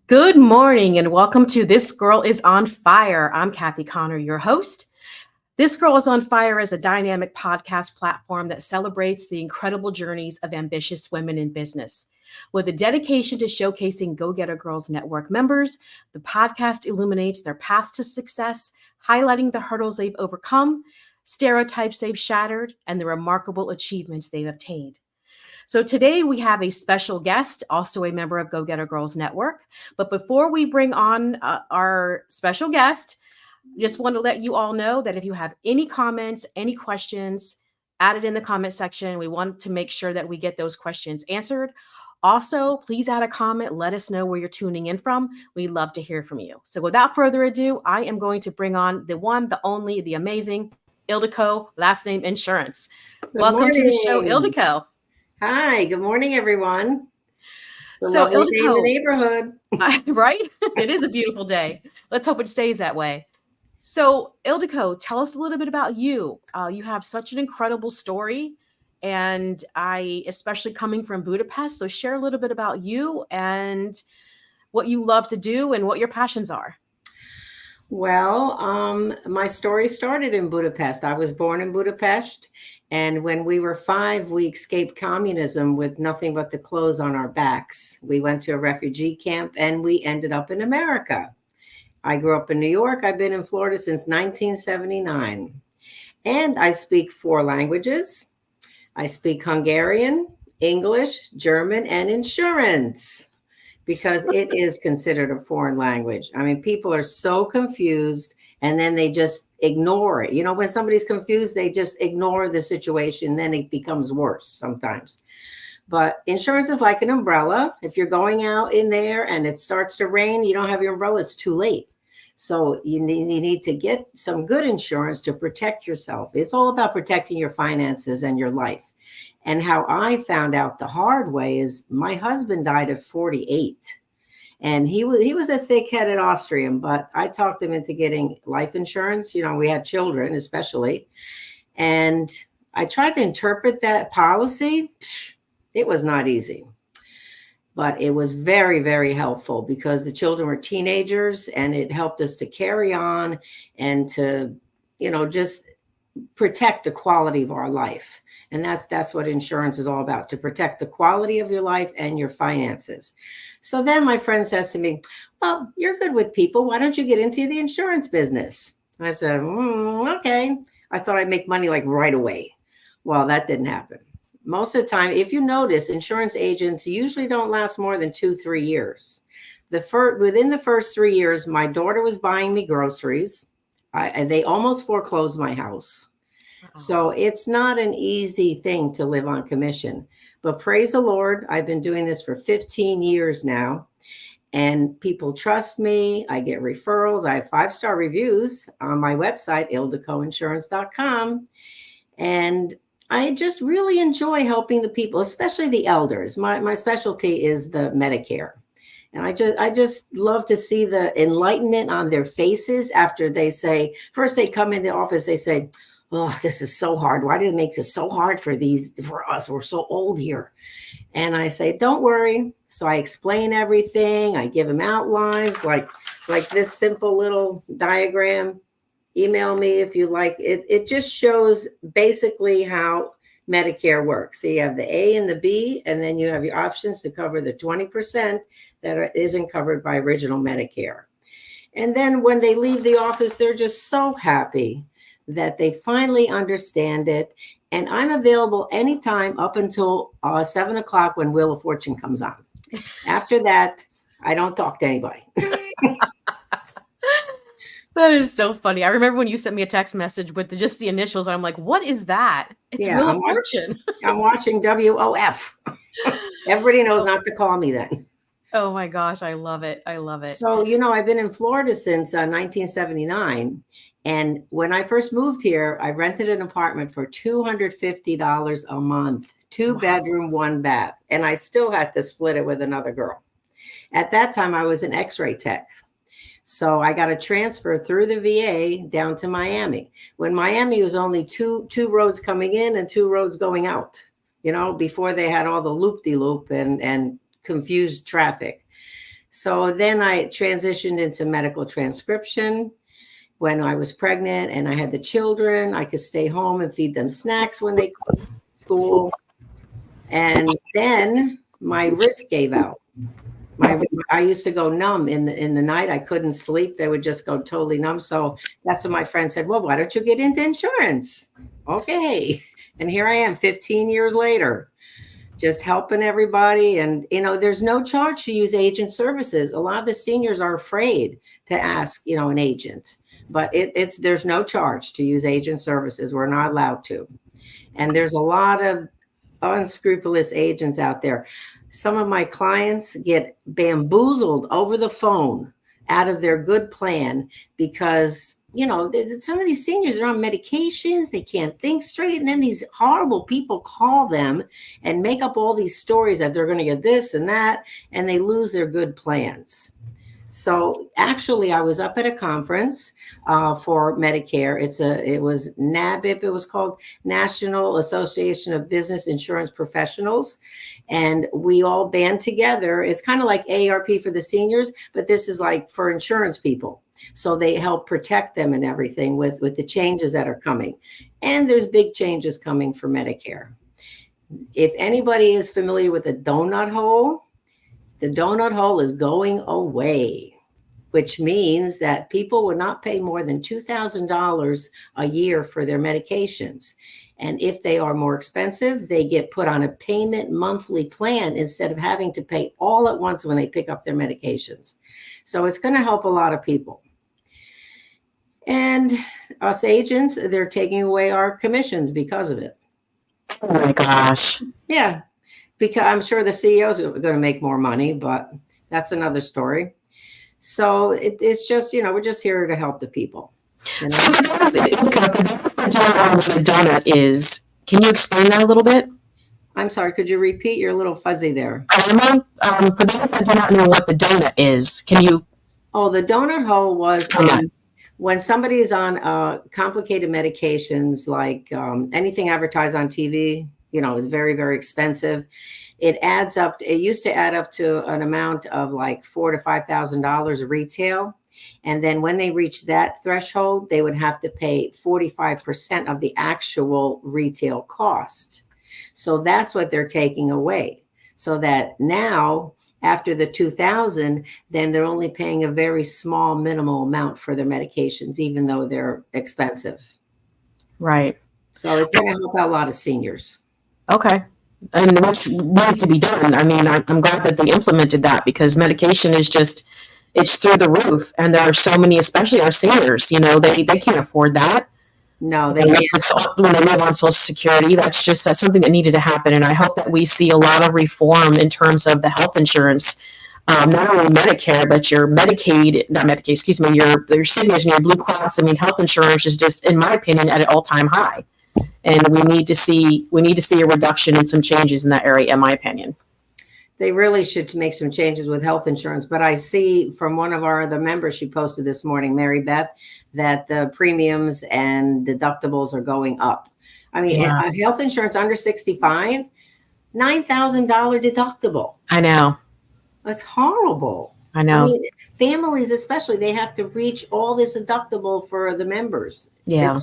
Good morning and welcome to This Girl is on Fire. I'm Kathy Connor, your host. This Girl is on Fire is a dynamic podcast platform that celebrates the incredible journeys of ambitious women in business. With a dedication to showcasing Go Getter Girls Network members, the podcast illuminates their paths to success, highlighting the hurdles they've overcome, stereotypes they've shattered, and the remarkable achievements they've obtained. So today we have a special guest, also a member of Go Getter Girls Network. But before we bring on our special guest, just want to let you all know that if you have any comments, any questions, add it in the comment section. We want to make sure that we get those questions answered. Also, please add a comment. Let us know where you're tuning in from. We love to hear from you. So without further ado, I am going to bring on the one, the only, the amazing Ildiko, last name Insurance. Good Welcome to the show, morning. Ildiko. Hi, good morning, everyone. It's a So lovely day in the Ildiko, neighborhood. right? It is a beautiful day. Let's hope it stays that way. So Ildiko, tell us a little bit about you. You have such an incredible story, and I, especially coming from Budapest, so share a little bit about you and what you love to do and what your passions are. Well, my story started in Budapest. I was born in Budapest, and when we were 5, we escaped communism with nothing but the clothes on our backs. We went to a refugee camp, and we ended up in America. I grew up in New York. I've been in Florida since 1979, and I speak 4 languages. I speak Hungarian, English, German, and insurance because it is considered a foreign language. I mean, people are so confused and then they just ignore it. You know, when somebody's confused, they just ignore the situation, then it becomes worse sometimes. But insurance is like an umbrella. If you're going out in there and it starts to rain, you don't have your umbrella, it's too late. So you need to get some good insurance to protect yourself. It's all about protecting your finances and your life. And how I found out the hard way is my husband died at 48. And he was a thick-headed Austrian, but I talked him into getting life insurance. You know, we had children especially. And I tried to interpret that policy. It was not easy. But it was very, very helpful because the children were teenagers and it helped us to carry on and to, just protect the quality of our life. And that's what insurance is all about, to protect the quality of your life and your finances. So then my friend says to me, well, you're good with people. Why don't you get into the insurance business? And I said, okay. I thought I'd make money like right away. Well, that didn't happen. Most of the time, if you notice, insurance agents usually don't last more than 2-3 years. Within the first 3 years, my daughter was buying me groceries. They almost foreclosed my house. So it's not an easy thing to live on commission. But praise the Lord, I've been doing this for 15 years now. And people trust me. I get referrals. I have 5-star reviews on my website, ildikoinsurance.com. And I just really enjoy helping the people, especially the elders. My specialty is the Medicare. And I just love to see the enlightenment on their faces after they say, first they come into office, they say, oh, this is so hard. Why do it make it so hard for us? We're so old here. And I say, don't worry. So I explain everything. I give them outlines like this simple little diagram. Email me if you like. It just shows basically how Medicare works. So you have the A and the B, and then you have your options to cover the 20% that isn't covered by original Medicare. And then when they leave the office, they're just so happy that they finally understand it. And I'm available anytime up until 7 o'clock when Wheel of Fortune comes on. After that, I don't talk to anybody. That is so funny. I remember when you sent me a text message with just the initials. I'm like, what is that? It's Wheel of Fortune. I'm watching WOF. Everybody knows not to call me then. Oh my gosh, I love it. I love it. So, I've been in Florida since 1979. And when I first moved here, I rented an apartment for $250 a month, 2-bedroom, 1 bath. And I still had to split it with another girl. At that time, I was an X-ray tech. So I got a transfer through the VA down to Miami. When Miami was only two roads coming in and 2 roads going out, before they had all the loop-de-loop and confused traffic. So then I transitioned into medical transcription. When I was pregnant and I had the children, I could stay home and feed them snacks when they go to school. And then my wrist gave out. I used to go numb in the night. I couldn't sleep. They would just go totally numb. So that's when my friend said, well, why don't you get into insurance? Okay. And here I am 15 years later, just helping everybody. And, there's no charge to use agent services. A lot of the seniors are afraid to ask, an agent, but there's no charge to use agent services. We're not allowed to. And there's a lot of unscrupulous agents out there. Some of my clients get bamboozled over the phone out of their good plan because, some of these seniors are on medications. They can't think straight. And then these horrible people call them and make up all these stories that they're going to get this and that, and they lose their good plans. So actually, I was up at a conference for Medicare. It was NABIP. It was called National Association of Business Insurance Professionals. And we all band together. It's kind of like AARP for the seniors, but this is like for insurance people. So they help protect them and everything with the changes that are coming. And there's big changes coming for Medicare. If anybody is familiar with the donut hole is going away, which means that people would not pay more than $2,000 a year for their medications. And if they are more expensive, they get put on a payment monthly plan instead of having to pay all at once when they pick up their medications. So it's going to help a lot of people. And us agents, they're taking away our commissions because of it. Oh my gosh. Yeah. Because I'm sure the CEOs are going to make more money, but that's another story. So it's just, we're just here to help the people. So for those that don't know what a donut is, can you explain that a little bit? I'm sorry, could you repeat? You're a little fuzzy there. For those that do not know what the donut is, can you? Oh, the donut hole was when somebody's on complicated medications, like anything advertised on TV, is very, very expensive. It adds up. It used to add up to an amount of like $4,000 to $5,000 retail. And then when they reach that threshold, they would have to pay 45% of the actual retail cost. So that's what they're taking away. So that now, after the 2,000, then they're only paying a very small minimal amount for their medications, even though they're expensive. Right. So it's going to help out a lot of seniors. Okay. And which needs to be done. I mean, I'm glad that they implemented that because medication is it's through the roof. And there are so many, especially our seniors, they can't afford that. No, they can't. When they live on Social Security, that's something that needed to happen. And I hope that we see a lot of reform in terms of the health insurance, not only Medicare, but your your seniors and your Blue Cross. I mean, health insurance is just, in my opinion, at an all-time high. And we need to see a reduction and some changes in that area, in my opinion. They really should make some changes with health insurance. But I see from one of our other members, she posted this morning, Mary Beth, that the premiums and deductibles are going up. I mean, health insurance under 65, $9,000 deductible. I know. That's horrible. I know. I mean, families especially, they have to reach all this deductible for the members. Yeah.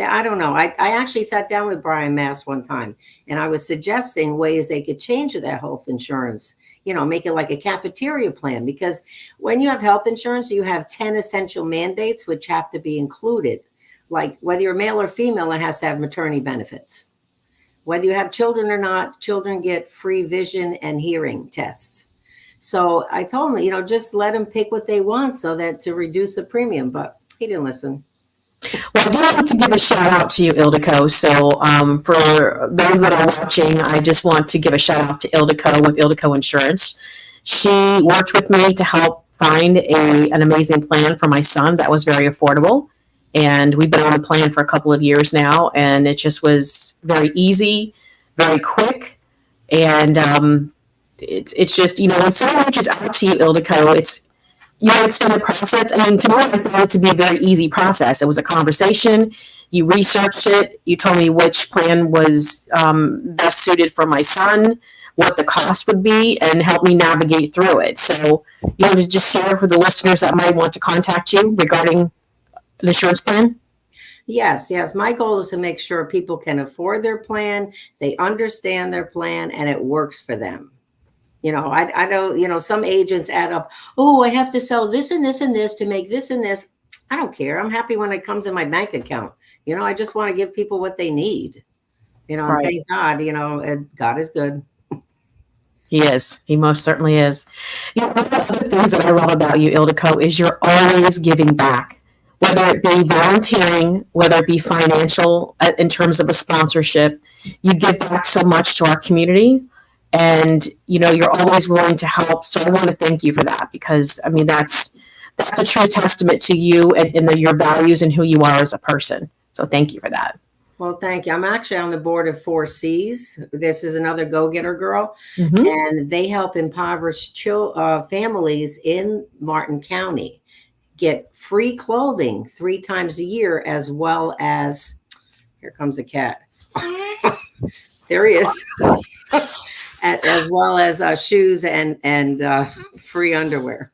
I don't know. I actually sat down with Brian Mass one time and I was suggesting ways they could change that health insurance, make it like a cafeteria plan, because when you have health insurance, you have 10 essential mandates, which have to be included. Like whether you're male or female, it has to have maternity benefits. Whether you have children or not, children get free vision and hearing tests. So I told him, just let them pick what they want so that to reduce the premium, but he didn't listen. Well, I do want to give a shout out to you, Ildiko. So for those that are watching, I just want to give a shout out to Ildiko with Ildiko Insurance. She worked with me to help find an amazing plan for my son that was very affordable. And we've been on the plan for a couple of years now, and it just was very easy, very quick. And it's just, when someone reaches out to you, Ildiko, it's extend the process. I mean, to me, I thought it to be a very easy process. It was a conversation. You researched it. You told me which plan was best suited for my son, what the cost would be and help me navigate through it. So you want to just share for the listeners that might want to contact you regarding an insurance plan? Yes, yes. My goal is to make sure people can afford their plan, they understand their plan, and it works for them. I know, some agents add up, oh, I have to sell this and this and this to make this and this. I don't care. I'm happy when it comes in my bank account. I just want to give people what they need, and Right. thank God, and God is good. He is. He most certainly is. One of the other things that I love about you, Ildiko, is you're always giving back, whether it be volunteering, whether it be financial in terms of a sponsorship. You give back so much to our community, and you're always willing to help. So I want to thank you for that, because I mean that's a true testament to you and your values and who you are as a person. So thank you for that. Well, thank you. I'm actually on the board of 4Cs. This is another go-getter girl, Mm-hmm. and they help impoverished families in Martin County get free clothing 3 times a year, as well as, here comes a cat. There he is. As well as shoes and free underwear.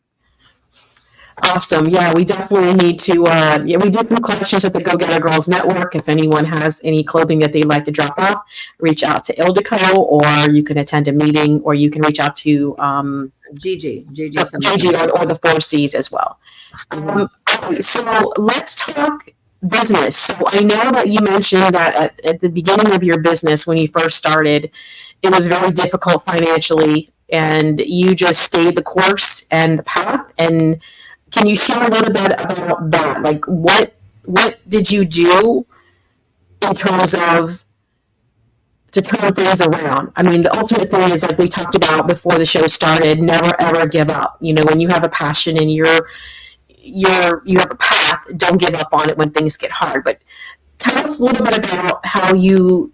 Awesome. Yeah, we definitely need to, we do some collections at the Go Getter Girls Network. If anyone has any clothing that they'd like to drop off, reach out to Ildiko, or you can attend a meeting, or you can reach out to Gigi or the 4Cs as well. So let's talk business. So I know that you mentioned that at the beginning of your business, when you first started, it was very difficult financially, and you just stayed the course and the path. And can you share a little bit about that? Like, what did you do in terms of to turn things around? I mean, the ultimate thing is, like we talked about before the show started, never ever give up. When you have a passion and you have a path, don't give up on it when things get hard. But tell us a little bit about how you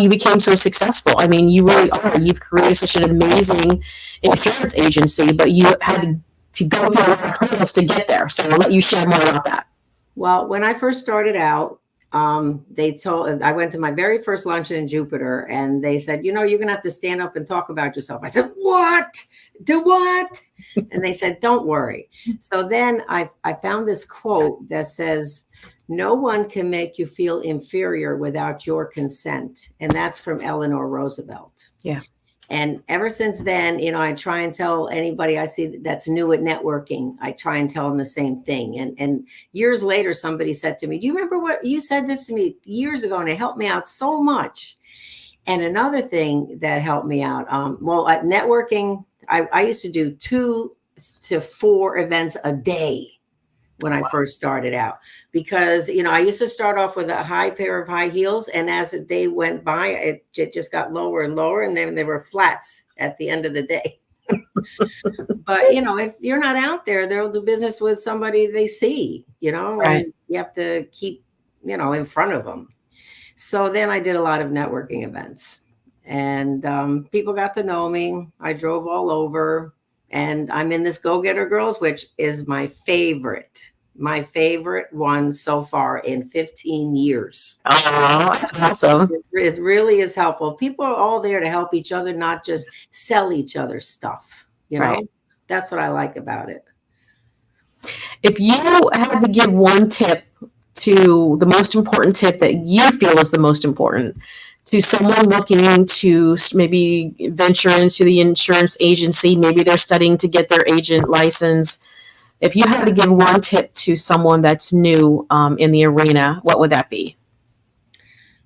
became so successful. I mean, you really are. You've created such an amazing insurance agency, but you had to go through a lot of hurdles to get there. So I'll let you share more about that. Well, when I first started out, I went to my very first luncheon in Jupiter, and they said, you're going to have to stand up and talk about yourself. I said, what? Do what? And they said, don't worry. So then I found this quote that says, no one can make you feel inferior without your consent. And that's from Eleanor Roosevelt. Yeah. And ever since then, I try and tell anybody I see that's new at networking, I try and tell them the same thing. And years later, somebody said to me, do you remember what you said this to me years ago? And it helped me out so much. And another thing that helped me out, at networking, I used to do 2 to 4 events a day when I first started out, because, I used to start off with a high pair of high heels. And as the day went by, it just got lower and lower. And then there were flats at the end of the day. But, if you're not out there, they'll do business with somebody they see, Right. and you have to keep, in front of them. So then I did a lot of networking events, and people got to know me. I drove all over. And I'm in this Go Getter Girls, which is my favorite one so far in 15 years. Oh, that's awesome. It really is helpful. People are all there to help each other, not just sell each other stuff. Right. That's what I like about it. If you had to give one tip, to the most important tip that you feel is the most important, to someone looking to maybe venture into the insurance agency, maybe they're studying to get their agent license. If you had to give one tip to someone that's new in the arena, what would that be?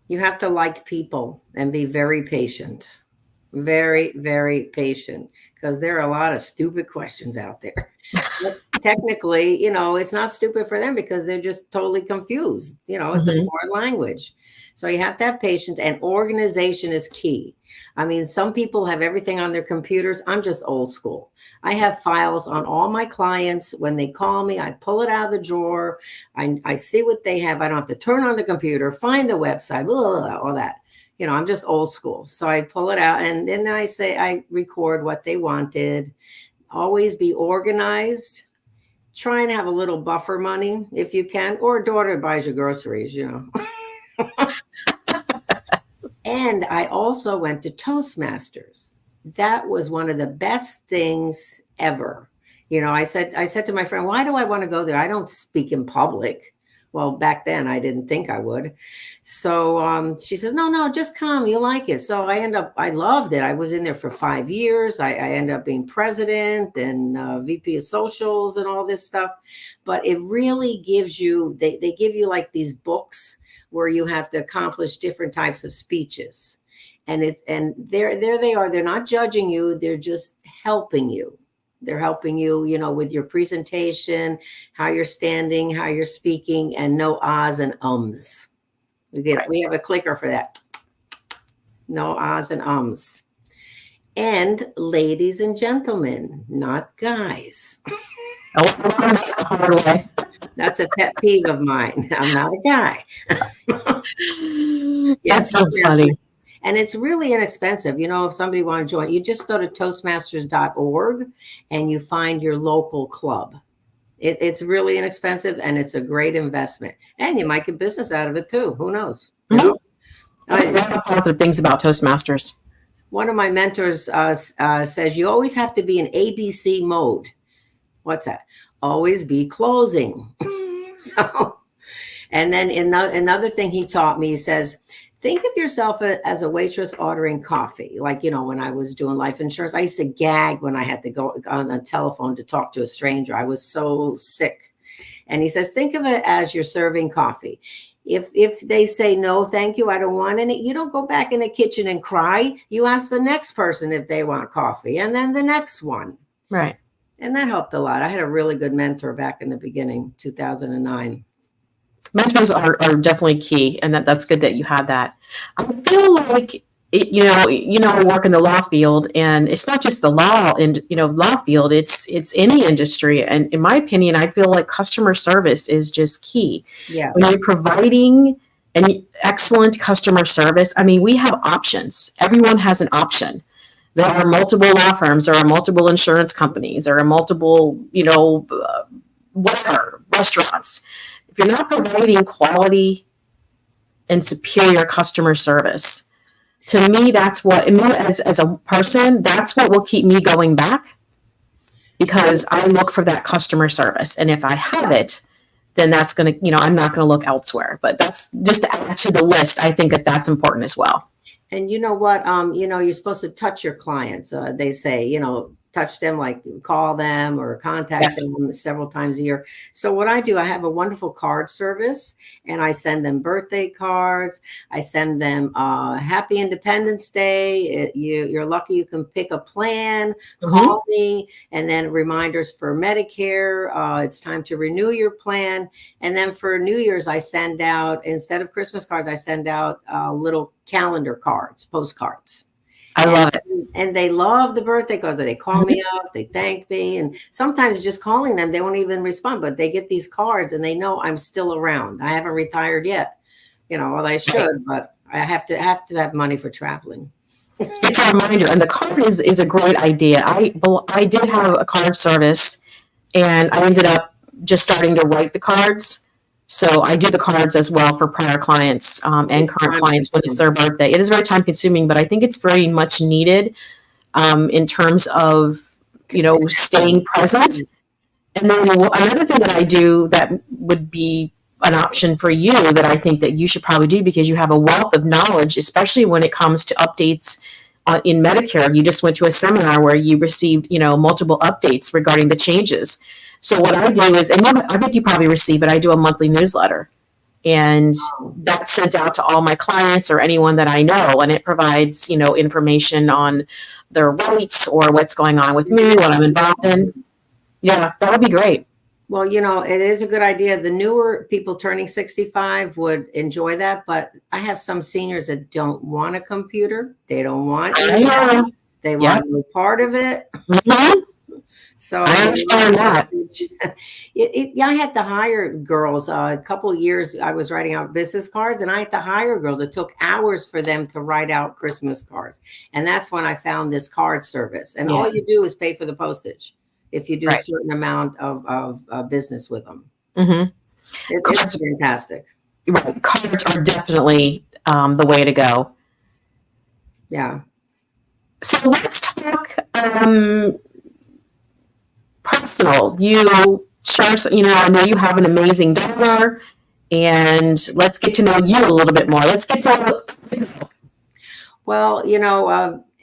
You have to like people and be very patient. Very, very patient, because there are a lot of stupid questions out there. But technically, it's not stupid for them, because they're just totally confused. It's a foreign language. So you have to have patience, and organization is key. I mean, some people have everything on their computers. I'm just old school. I have files on all my clients. When they call me, I pull it out of the drawer. I see what they have. I don't have to turn on the computer, find the website, blah, blah, blah, all that. I'm just old school. So I pull it out, and then I record what they wanted. Always be organized. Try and have a little buffer money if you can, or a daughter buys your groceries, And I also went to Toastmasters. that was one of the best things ever. I said to my friend, why do I want to go there? I don't speak in public. Well, back then I didn't think I would. So she says, no, just come. You like it. So I loved it. I was in there for 5 years. I ended up being president and VP of socials and all this stuff. But it really gives you, they give you like these books where you have to accomplish different types of speeches. And there they are. They're not judging you. They're just helping you. They're helping you, with your presentation, how you're standing, how you're speaking, and no ahs and ums. We have a clicker for that. No ahs and ums. And ladies and gentlemen, not guys. That's a pet peeve of mine. I'm not a guy. That's so funny. And it's really inexpensive. If somebody want to join, you just go to toastmasters.org and you find your local club. It's really inexpensive and it's a great investment. And you might get business out of it too. Who knows? Mm-hmm. I have positive things about Toastmasters. One of my mentors says you always have to be in ABC mode. What's that? Always be closing. And then another thing he taught me, he says, think of yourself as a waitress ordering coffee. Like, when I was doing life insurance, I used to gag when I had to go on a telephone to talk to a stranger. I was so sick. And he says, think of it as you're serving coffee. If they say, no, thank you, I don't want any, you don't go back in the kitchen and cry. You ask the next person if they want coffee and then the next one. Right. And that helped a lot. I had a really good mentor back in the beginning, 2009. Mentors are definitely key, and that's good that you had that. I feel like I work in the law field, and it's not just the law field. It's any industry, and in my opinion, I feel like customer service is just key. Yeah, when you're providing an excellent customer service, I mean, we have options. Everyone has an option. There are multiple law firms, there are multiple insurance companies, there are multiple, whatever, restaurants. If you're not providing quality and superior customer service, to me, that's what, as a person, that's what will keep me going back, because I look for that customer service. And if I have it, then that's going to, I'm not going to look elsewhere. But that's just to add to the list. I think that's important as well. And you know what, you're supposed to touch your clients. They say, touch them, like call them or contact them several times a year. So what I do, I have a wonderful card service, and I send them birthday cards. I send them Happy Independence Day. You're lucky you can pick a plan, call me, and then reminders for Medicare. It's time to renew your plan. And then for New Year's, I send out, instead of Christmas cards, I send out little calendar cards, postcards. I love it. And they love the birthday cards. They call me up, they thank me. And sometimes just calling them, they won't even respond, but they get these cards and they know I'm still around. I haven't retired yet. Well, I should, but I have to have money for traveling. It's a reminder. And the card is a great idea. I did have a card service, and I ended up just starting to write the cards. So I do the cards as well for prior clients and current clients when it's their birthday. It is very time consuming, but I think it's very much needed in terms of, staying present. And then another thing that I do that would be an option for you that I think that you should probably do, because you have a wealth of knowledge, especially when it comes to updates in Medicare. You just went to a seminar where you received, multiple updates regarding the changes. So what I do is, and I think you probably receive it, I do a monthly newsletter, and that's sent out to all my clients or anyone that I know, and it provides, information on their rights or what's going on with me, what I'm involved in. Yeah, that would be great. Well, it is a good idea. The newer people turning 65 would enjoy that, but I have some seniors that don't want a computer. They don't want it. They want to be part of it. Mm-hmm. So I understand that. I had to hire girls. A couple of years I was writing out business cards, and I had to hire girls. It took hours for them to write out Christmas cards. And that's when I found this card service. And all you do is pay for the postage if you do a certain amount of business with them. Mm-hmm. It's fantastic. Right. Cards are definitely the way to go. Yeah. So let's talk talk personal. You share, I know you have an amazing daughter, and let's get to know you a little bit more. Let's get to. Well,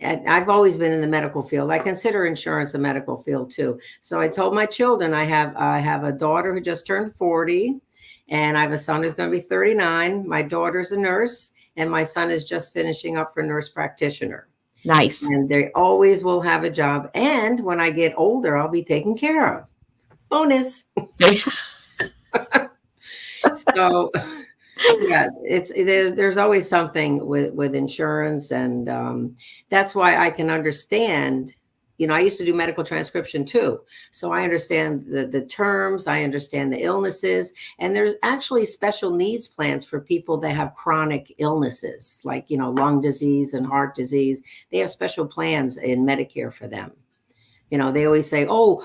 I've always been in the medical field. I consider insurance a medical field too. So I told my children I have a daughter who just turned 40, and I have a son who's going to be 39. My daughter's a nurse, and my son is just finishing up for nurse practitioner. Nice. And they always will have a job. And when I get older, I'll be taken care of. Bonus. So yeah, there's always something with insurance, and that's why I can understand. I used to do medical transcription too, so I understand the terms, I understand the illnesses, and there's actually special needs plans for people that have chronic illnesses, like lung disease and heart disease. They have special plans in Medicare for them. They always say, "Oh,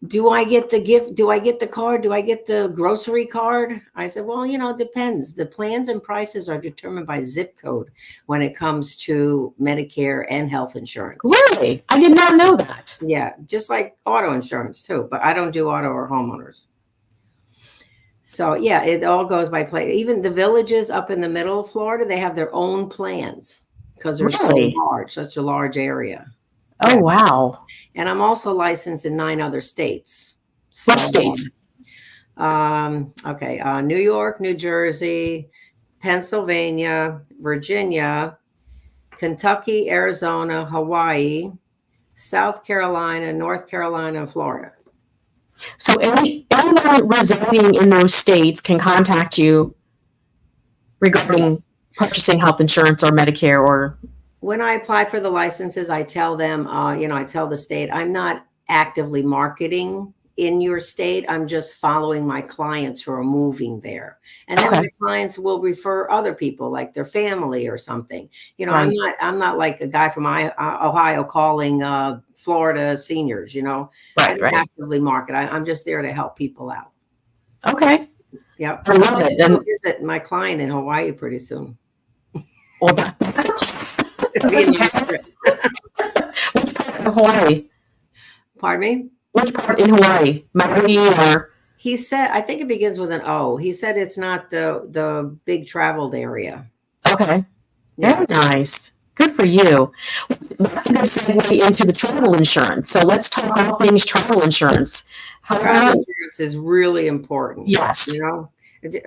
do I get the gift? Do I get the card? Do I get the grocery card?" I said, well, it depends. The plans and prices are determined by zip code when it comes to Medicare and health insurance. Really? I did not know that. Yeah, just like auto insurance too, but I don't do auto or homeowners. So yeah, it all goes by plan. Even the villages up in the middle of Florida, they have their own plans because they're Really? so large, such a large area. Oh, wow. And I'm also licensed in 9 other states. What states? New York, New Jersey, Pennsylvania, Virginia, Kentucky, Arizona, Hawaii, South Carolina, North Carolina, and Florida. So anyone residing in those states can contact you regarding purchasing health insurance or Medicare or... When I apply for the licenses, I tell them, I tell the state, I'm not actively marketing in your state. I'm just following my clients who are moving there. And then my clients will refer other people, like their family or something. Right. I'm not like a guy from Ohio calling Florida seniors, Right, I don't actively market. I'm just there to help people out. Okay. Yep. I love it. I'll visit my client in Hawaii pretty soon. Well, which part of Hawaii? Pardon me? Which part in Hawaii? Maui or? He said, I think it begins with an O. He said it's not the big traveled area. Okay. Very nice. Good for you. That's a good segue into the travel insurance. So let's talk all things travel insurance. Travel insurance is really important. Yes.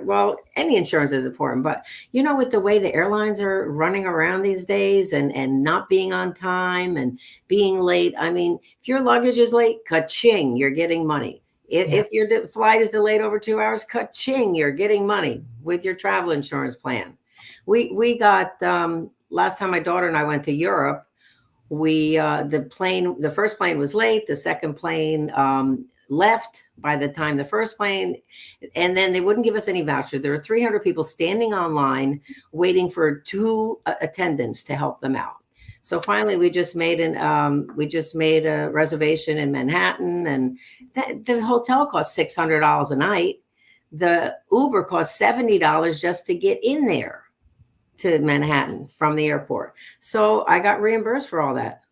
Well, any insurance is important, but with the way the airlines are running around these days and not being on time and being late, I mean, if your luggage is late, ka-ching, you're getting money. If your flight is delayed over 2 hours, ka-ching, you're getting money with your travel insurance plan. We got, last time my daughter and I went to Europe, the first plane was late, the second plane left by the time the first plane, and then they wouldn't give us any voucher. There were 300 people standing online waiting for 2 attendants to help them out. So finally, we just made a reservation in Manhattan, and the hotel cost $600 a night. The Uber cost $70 just to get in there to Manhattan from the airport. So I got reimbursed for all that,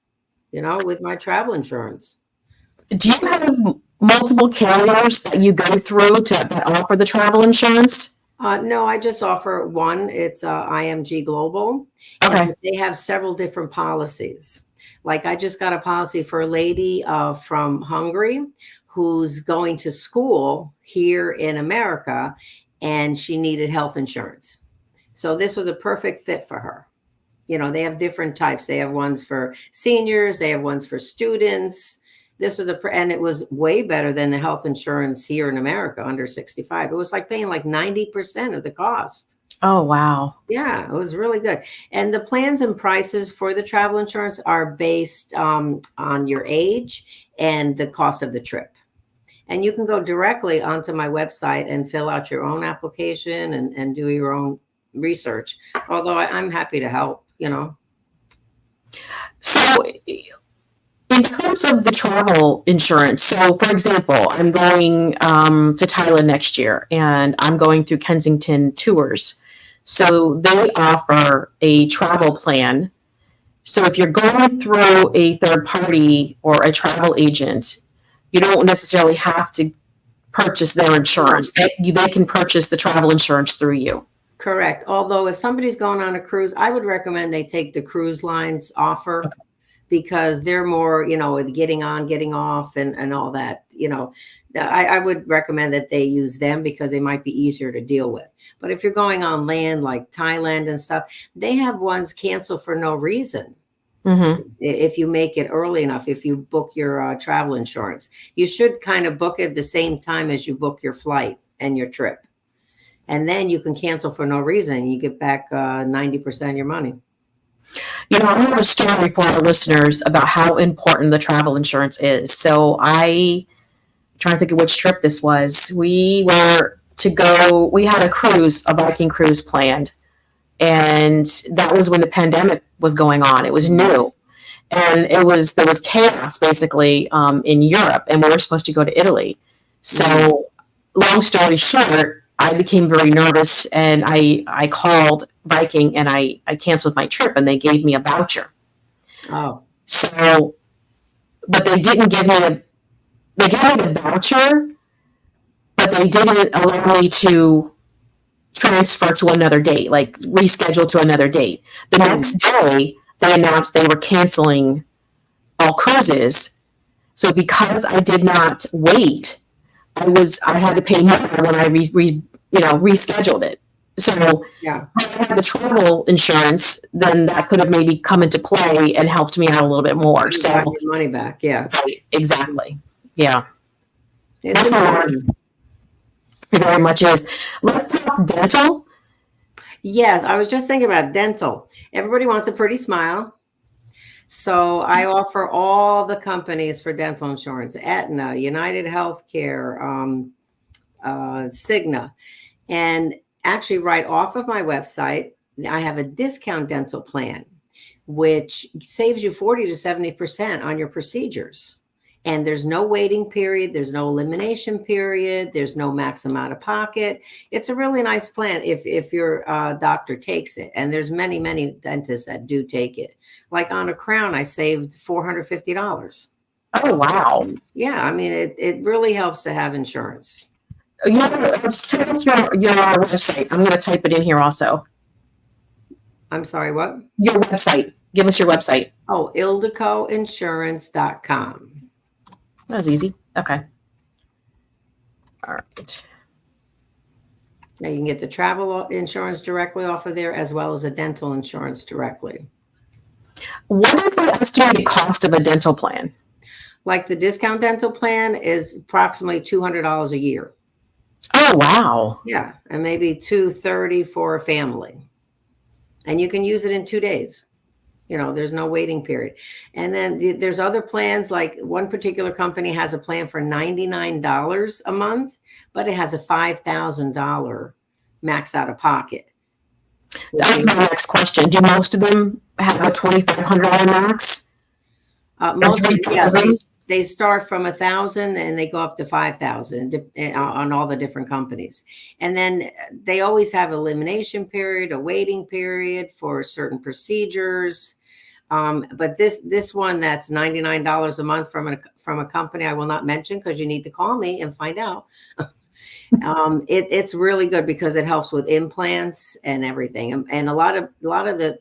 with my travel insurance. Do you have multiple carriers that you go through that offer the travel insurance? No, I just offer one. It's IMG Global. Okay. And they have several different policies. Like I just got a policy for a lady from Hungary who's going to school here in America, and she needed health insurance. So this was a perfect fit for her. They have different types. They have ones for seniors. They have ones for students. This was and it was way better than the health insurance here in America under 65. It was like paying like 90% of the cost. Oh, wow. Yeah, it was really good. And the plans and prices for the travel insurance are based on your age and the cost of the trip. And you can go directly onto my website and fill out your own application and do your own research. Although I'm happy to help, So in terms of the travel insurance, so for example, I'm going to Thailand next year, and I'm going through Kensington Tours. So they offer a travel plan So if you're going through a third party or a travel agent, you don't necessarily have to purchase their insurance. They can purchase the travel insurance through you. Correct. Although if somebody's going on a cruise, I would recommend they take the cruise lines offer, because they're more, with getting on, getting off and all that, I would recommend that they use them because they might be easier to deal with. But if you're going on land like Thailand and stuff, they have ones cancel for no reason. Mm-hmm. If you make it early enough, if you book your travel insurance, you should kind of book it at the same time as you book your flight and your trip. And then you can cancel for no reason. You get back 90% of your money. I have a story for our listeners about how important the travel insurance is. So I'm trying to think of which trip this was. We had a cruise, a Viking cruise planned. And that was when the pandemic was going on. It was new. And there was chaos basically in Europe, and we were supposed to go to Italy. So long story short, I became very nervous, and I called Viking and I canceled my trip, and they gave me a voucher. Oh. So, but they didn't give me they gave me the voucher, but they didn't allow me to transfer to another date, like reschedule to another date. The next day, they announced they were canceling all cruises. So because I did not wait, I had to pay more when I rescheduled it. So yeah, if I had the travel insurance, then that could have maybe come into play and helped me out a little bit more. You got your money back. Yeah, right, exactly. Yeah, it's important. It very much is. Let's talk dental. Yes, I was just thinking about dental. Everybody wants a pretty smile. So I offer all the companies for dental insurance: Aetna, United Healthcare, Cigna. And actually, right off of my website, I have a discount dental plan, which saves you 40 to 70% on your procedures. And there's no waiting period. There's no elimination period. There's no max amount of pocket. It's a really nice plan if your doctor takes it. And there's many, many dentists that do take it. Like on a crown, I saved $450. Oh, wow. Yeah, I mean, it really helps to have insurance. Let's tell us your website. I'm going to type it in here also. I'm sorry, what? Your website. Give us your website. Oh, ildikoinsurance.com. That was easy. Okay. All right. Now you can get the travel insurance directly off of there, as well as a dental insurance directly. What is the estimated cost of a dental plan? Like the discount dental plan is approximately $200 a year. Oh, wow. Yeah, and maybe $230 for a family. And you can use it in 2 days. There's no waiting period. And then there's other plans, like one particular company has a plan for $99 a month, but it has a $5,000 max out of pocket. That's my next question. Do most of them have a $2,500 max? Most of them, yeah, they start from 1,000 and they go up to 5,000 on all the different companies. And then they always have elimination period, a waiting period for certain procedures. But this one that's $99 a month from a company I will not mention, because you need to call me and find out. It's really good because it helps with implants and everything. And a lot of the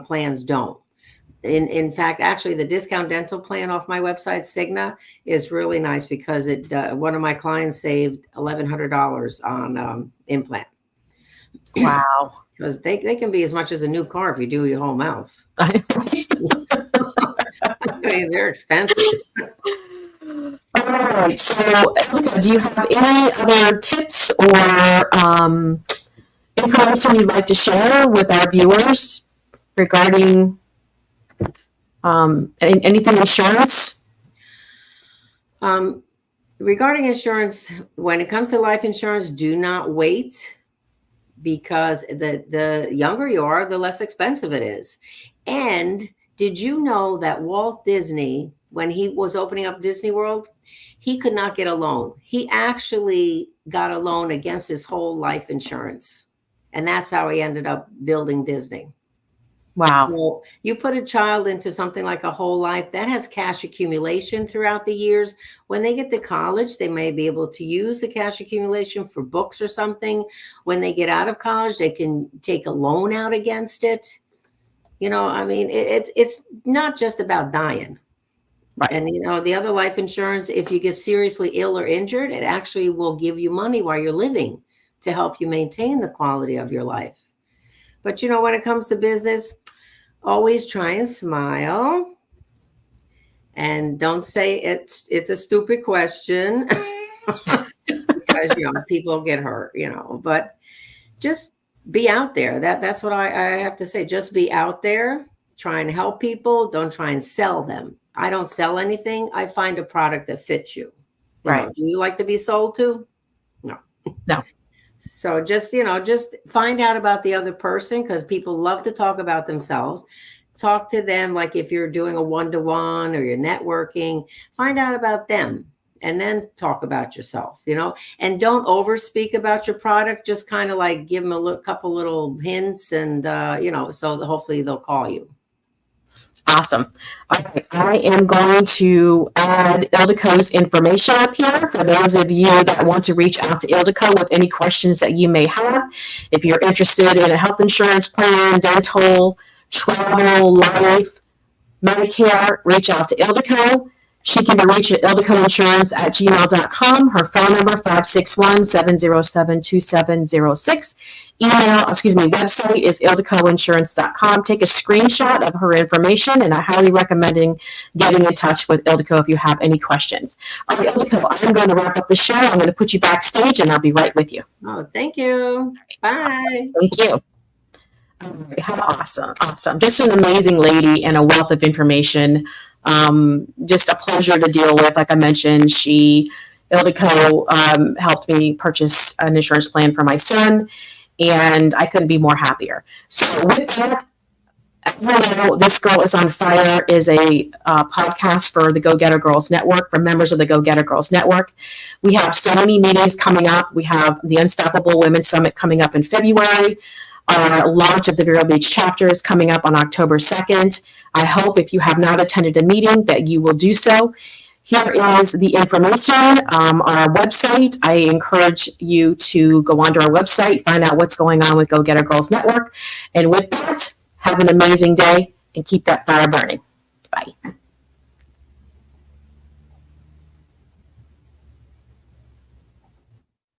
plans don't. In fact, actually, the discount dental plan off my website, Cigna, is really nice because one of my clients saved $1,100 on implant. Wow. Because they can be as much as a new car if you do your whole mouth. I mean, they're expensive. All right. So, Ildiko, do you have any other tips or information you'd like to share with our viewers regarding anything insurance? Regarding insurance, when it comes to life insurance, do not wait, because the younger you are, the less expensive it is. And did you know that Walt Disney, when he was opening up Disney World, he could not get a loan. He actually got a loan against his whole life insurance. And that's how he ended up building Disney. Wow. So you put a child into something like a whole life that has cash accumulation throughout the years. When they get to college, they may be able to use the cash accumulation for books or something. When they get out of college, they can take a loan out against it. I mean, it's not just about dying. Right. And, the other life insurance, if you get seriously ill or injured, it actually will give you money while you're living to help you maintain the quality of your life. But, when it comes to business, always try and smile. And don't say it's a stupid question because, people get hurt, but just be out there. That's what I have to say. Just be out there, try and help people. Don't try and sell them. I don't sell anything. I find a product that fits you. Right. Do you like to be sold to? No. So just find out about the other person, because people love to talk about themselves. Talk to them like if you're doing a one-to-one or you're networking, find out about them and then talk about yourself, and don't overspeak about your product. Just kind of like give them a couple little hints and, so hopefully they'll call you. Awesome. Okay, I am going to add Ildiko's information up here for those of you that want to reach out to Ildiko with any questions that you may have. If you're interested in a health insurance plan, dental, travel, life, Medicare, reach out to Ildiko. She can be reached at ildikoinsurance@gmail.com. Her phone number, 561-707-2706. Website is ildikoinsurance.com. Take a screenshot of her information, and I highly recommend getting in touch with Ildiko if you have any questions. All right, Ildiko, I'm going to wrap up the show. I'm going to put you backstage, and I'll be right with you. Oh, thank you. Bye. Thank you. How awesome. Just an amazing lady and a wealth of information. Just a pleasure to deal with. Like I mentioned, Ildiko helped me purchase an insurance plan for my son, and I couldn't be more happier. So with that, This Girl is on Fire is a podcast for the Go-Getter Girls Network, for members of the Go-Getter Girls Network. We have so many meetings coming up. We have the Unstoppable Women's Summit coming up in February. Our launch of the Vero Beach chapter is coming up on October 2nd. I hope if you have not attended a meeting that you will do so. Here is the information on our website. I encourage you to go onto our website, find out what's going on with Go-Getter Girls Network. And with that, have an amazing day and keep that fire burning. Bye.